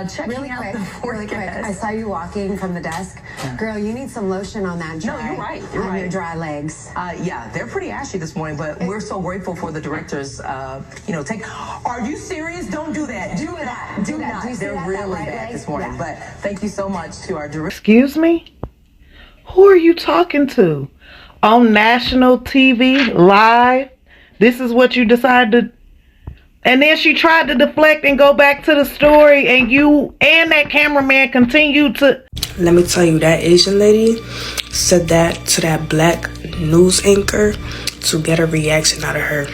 Checking really out quick, the really quick. forecast. I saw you walking from the desk. Yeah. Girl, you need some lotion on that dry. No, you're right. You're on right. your dry legs. Yeah, they're pretty ashy this morning, but we're so grateful for the directors. Take. Are you serious? Don't do that. Do that. Do not. Do you see They're that really right bad leg? this morning. Yeah. But thank you so much to our directors. Excuse me? Who are you talking to? On national TV, live? This is what you decided to... And then she tried to deflect and go back to the story, and you and that cameraman continued to... Let me tell you, that Asian lady said that to that black news anchor to get a reaction out of her.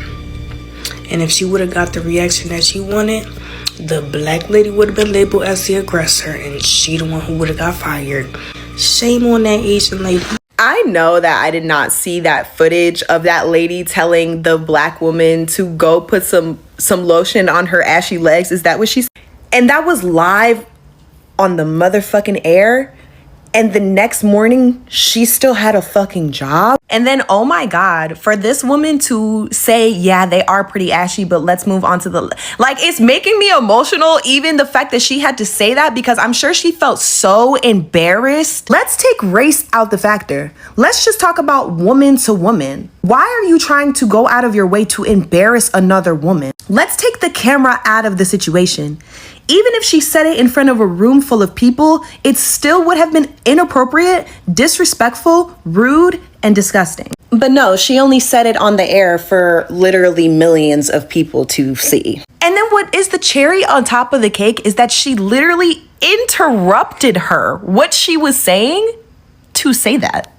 And if she would have got the reaction that she wanted, the black lady would have been labeled as the aggressor, and she the one who would have got fired. Shame on that Asian lady. I know that I did not see that footage of that lady telling the black woman to go put some lotion on her ashy legs. Is that what she said? And that was live on the motherfucking air. And the next morning, she still had a fucking job. And then, oh my God, for this woman to say, yeah, they are pretty ashy, but let's move on to the... Like, it's making me emotional, even the fact that she had to say that, because I'm sure she felt so embarrassed. Let's take race out the factor. Let's just talk about woman to woman. Why are you trying to go out of your way to embarrass another woman? Let's take the camera out of the situation. Even if she said it in front of a room full of people, it still would have been inappropriate, disrespectful, rude, and disgusting. But no, she only said it on the air for literally millions of people to see. And then what is the cherry on top of the cake is that she literally interrupted her, what she was saying, to say that.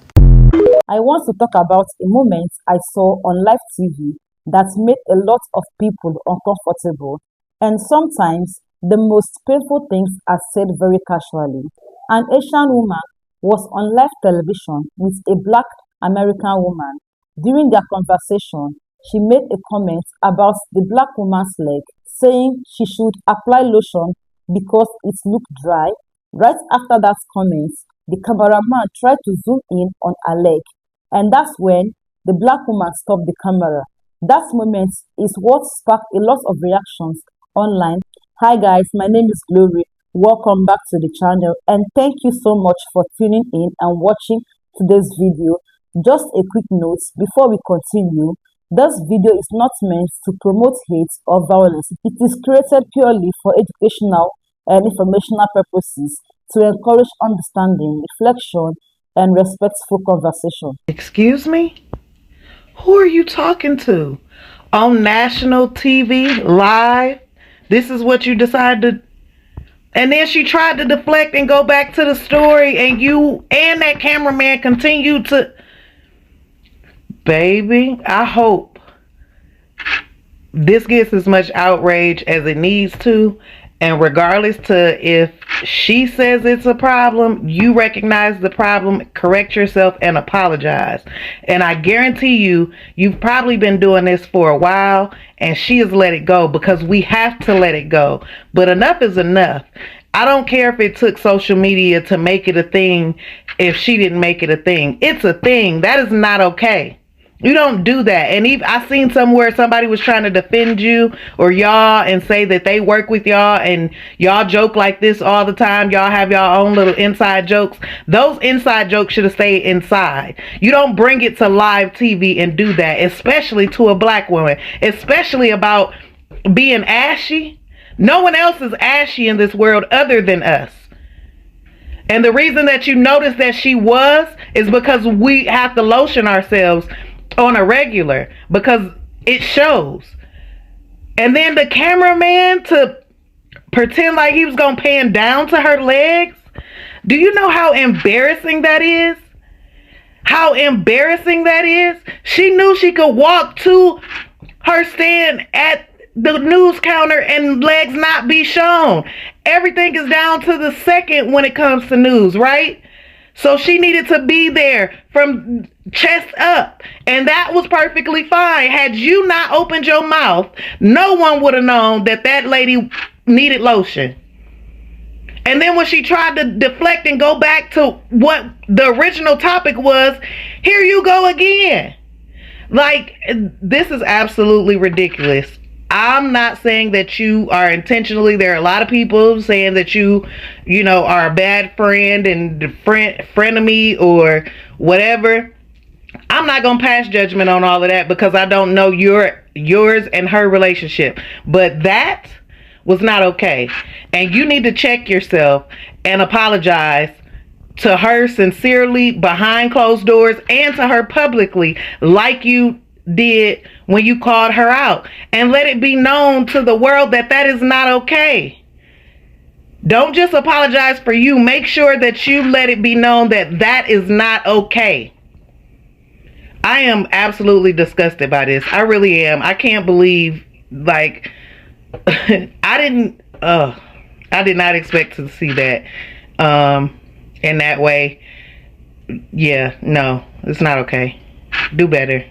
I want to talk about a moment I saw on live TV that made a lot of people uncomfortable, and sometimes the most painful things are said very casually. An Asian woman was on live television with a black American woman. During their conversation, she made a comment about the black woman's leg, saying she should apply lotion because it looked dry. Right after that comment, the cameraman tried to zoom in on her leg, and that's when the black woman stopped the camera. That moment is what sparked a lot of reactions online. Hi guys, my name is Glory. Welcome back to the channel, and thank you so much for tuning in and watching today's video. Just a quick note before we continue. This video is not meant to promote hate or violence. It is created purely for educational and informational purposes to encourage understanding, reflection, and respectful conversation. Excuse me? Who are you talking to? On national TV, live? This is what you decided to... And then she tried to deflect and go back to the story, and you and that cameraman continued to... Baby, I hope this gets as much outrage as it needs to. And regardless to if she says it's a problem, you recognize the problem, correct yourself, and apologize. And I guarantee you, you've probably been doing this for a while, and she has let it go because we have to let it go. But enough is enough. I don't care if it took social media to make it a thing if she didn't make it a thing. It's a thing. That is not okay. You don't do that. And even I seen somewhere somebody was trying to defend you or y'all and say that they work with y'all and y'all joke like this all the time. Y'all have y'all own little inside jokes. Those inside jokes should have stayed inside. You don't bring it to live TV and do that, especially to a black woman, especially about being ashy. No one else is ashy in this world other than us. And the reason that you notice that she was is because we have to lotion ourselves on a regular because it shows. And then the cameraman to pretend like he was gonna pan down to her legs. Do you know how embarrassing that is? How embarrassing that is? She knew she could walk to her stand at the news counter and legs not be shown. Everything is down to the second when it comes to news, right? So she needed to be there from chest up. And that was perfectly fine. Had you not opened your mouth, no one would have known that that lady needed lotion. And then when she tried to deflect and go back to what the original topic was, here you go again. Like, this is absolutely ridiculous. I'm not saying that you are intentionally. There are a lot of people saying that you know, are a bad friend and frenemy or whatever. I'm not gonna pass judgment on all of that because I don't know yours and her relationship. But that was not okay, and you need to check yourself and apologize to her sincerely behind closed doors and to her publicly, like you did when you called her out, and let it be known to the world that that is not okay. Don't just apologize for you. Make sure that you let it be known that that is not okay. I am absolutely disgusted by this. I really am. I can't believe, like, I did not expect to see that in that way. Yeah, no, it's not okay. Do better.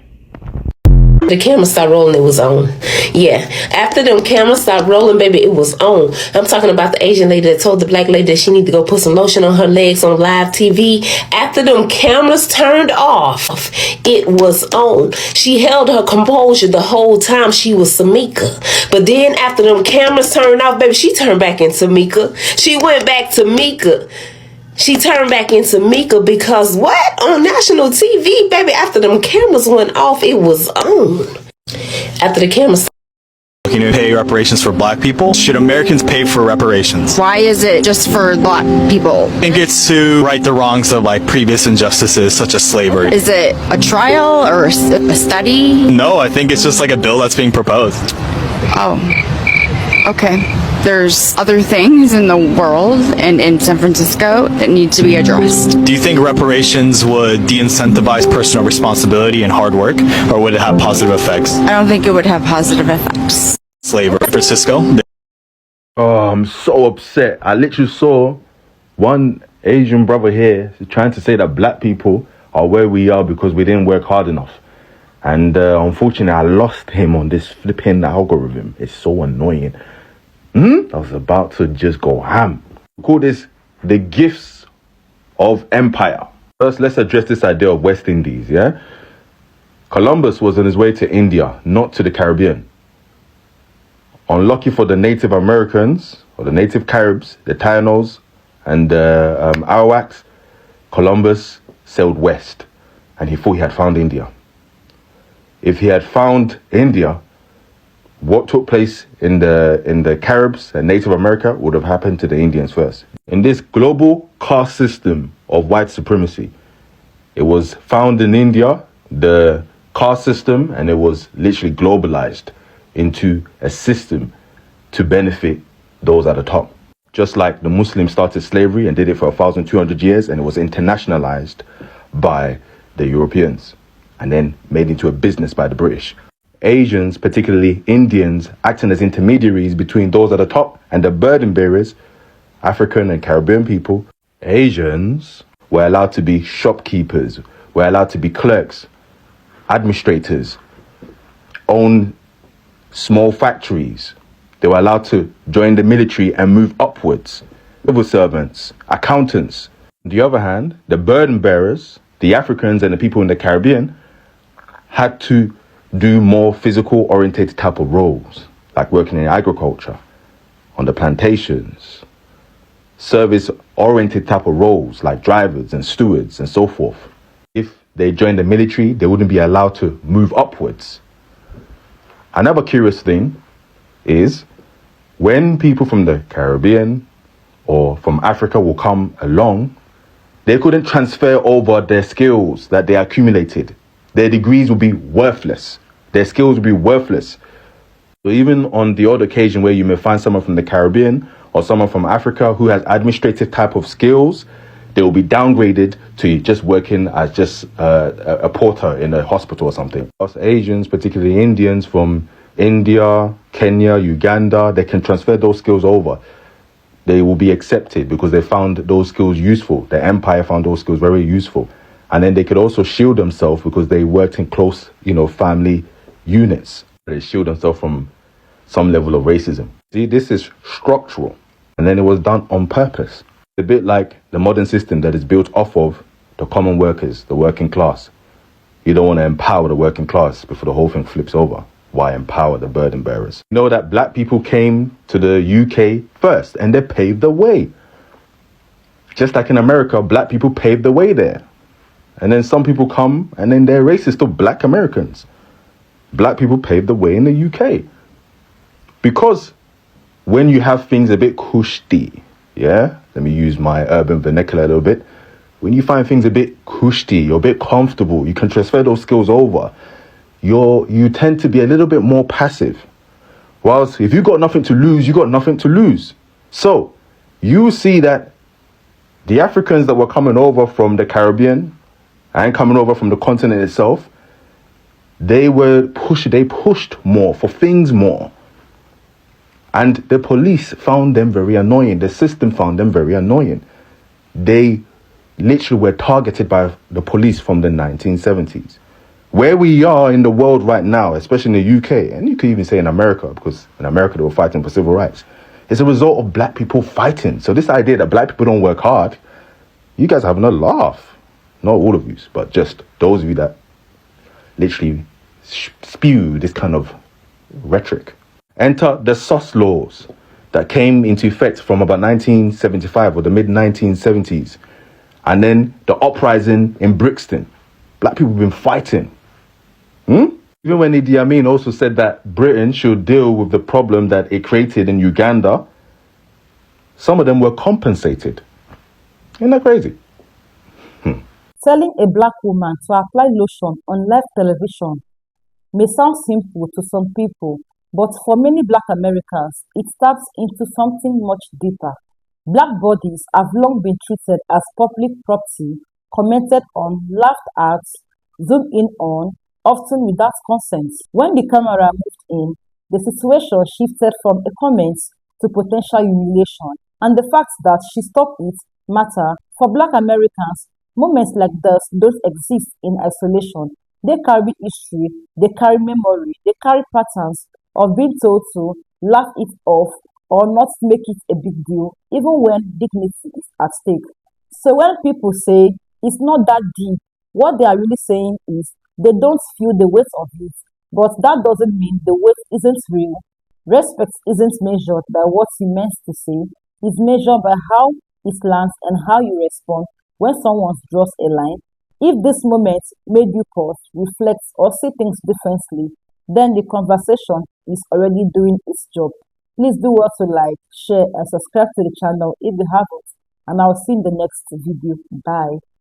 The camera stopped rolling, it was on. Yeah, after them cameras stopped rolling, baby, it was on. I'm talking about the Asian lady that told the black lady that she need to go put some lotion on her legs on live TV. After them cameras turned off, it was on. She held her composure the whole time she was Samika. But then after them cameras turned off, baby, she turned back into Mika. She went back to Mika. She turned back into Mika because what? On national TV, baby, after them cameras went off, it was on. After the cameras. Looking to pay reparations for black people. Should Americans pay for reparations? Why is it just for black people? I think it's to right the wrongs of like previous injustices such as slavery. Is it a trial or a study? No, I think it's just like a bill that's being proposed. Oh, okay. There's other things in the world and in San Francisco that need to be addressed. Do you think reparations would de-incentivize personal responsibility and hard work, or would it have positive effects? I don't think it would have positive effects. Slavery, Francisco? Oh, I'm so upset. I literally saw one Asian brother here trying to say that black people are where we are because we didn't work hard enough. And unfortunately, I lost him on this flipping algorithm. It's so annoying. I was about to just go ham. We call this the gifts of empire. First, let's address this idea of West Indies, yeah? Columbus was on his way to India, not to the Caribbean. Unlucky for the Native Americans, or the Native Caribs, the Tainos, and the Arawaks, Columbus sailed west, and he thought he had found India. If he had found India, what took place in the Caribs and Native America would have happened to the Indians first. In this global caste system of white supremacy, it was found in India, the caste system, and it was literally globalized into a system to benefit those at the top. Just like the Muslims started slavery and did it for 1,200 years, and it was internationalized by the Europeans and then made into a business by the British. Asians, particularly Indians, acting as intermediaries between those at the top and the burden bearers, African and Caribbean people. Asians were allowed to be shopkeepers, were allowed to be clerks, administrators, own small factories. They were allowed to join the military and move upwards. Civil servants, accountants. On the other hand, the burden bearers, the Africans and the people in the Caribbean, had to do more physical orientated type of roles, like working in agriculture, on the plantations, service oriented type of roles like drivers and stewards and so forth. If they joined the military, they wouldn't be allowed to move upwards. Another curious thing is when people from the Caribbean or from Africa will come along, they couldn't transfer over their skills that they accumulated. Their degrees would be worthless. Their skills would be worthless. So even on the odd occasion where you may find someone from the Caribbean or someone from Africa who has administrative type of skills, they will be downgraded to just working as just a porter in a hospital or something. Us Asians, particularly Indians from India, Kenya, Uganda, they can transfer those skills over. They will be accepted because they found those skills useful. The empire found those skills very useful. And then they could also shield themselves because they worked in close, family units. They shield themselves from some level of racism. See, this is structural. And then it was done on purpose. A bit like the modern system that is built off of the common workers, the working class. You don't want to empower the working class before the whole thing flips over. Why empower the burden bearers? You know that black people came to the UK first and they paved the way. Just like in America, black people paved the way there. And then some people come and then they're racist to black Americans. Black people paved the way in the UK. Because when you have things a bit cushy, yeah? Let me use my urban vernacular a little bit. When you find things a bit cushy, you're a bit comfortable, you can transfer those skills over. You tend to be a little bit more passive. Whilst if you got nothing to lose, you got nothing to lose. So you see that the Africans that were coming over from the Caribbean and coming over from the continent itself, they pushed more for things more. And the police found them very annoying. The system found them very annoying. They literally were targeted by the police from the 1970s. Where we are in the world right now, especially in the UK, and you could even say in America, because in America they were fighting for civil rights, it's a result of black people fighting. So this idea that black people don't work hard, you guys are having a laugh. Not all of you, but just those of you that literally spew this kind of rhetoric. Enter the SOS laws that came into effect from about 1975 or the mid-1970s. And then the uprising in Brixton. Black people have been fighting. Even when Idi Amin also said that Britain should deal with the problem that it created in Uganda, some of them were compensated. Isn't that crazy? Telling a black woman to apply lotion on live television may sound simple to some people, but for many black Americans, it taps into something much deeper. Black bodies have long been treated as public property, commented on, laughed at, zoomed in on, often without consent. When the camera moved in, the situation shifted from a comment to potential humiliation, and the fact that she stopped it matter. For black Americans, moments like this don't exist in isolation. They carry history, they carry memory, they carry patterns of being told to laugh it off or not make it a big deal, even when dignity is at stake. So when people say it's not that deep, what they are really saying is they don't feel the weight of it, but that doesn't mean the weight isn't real. Respect isn't measured by what you meant to say, it's measured by how it lands and how you respond when someone draws a line. If this moment made you pause, reflect, or see things differently, then the conversation is already doing its job. Please do well to like, share, and subscribe to the channel if you haven't, and I'll see you in the next video. Bye.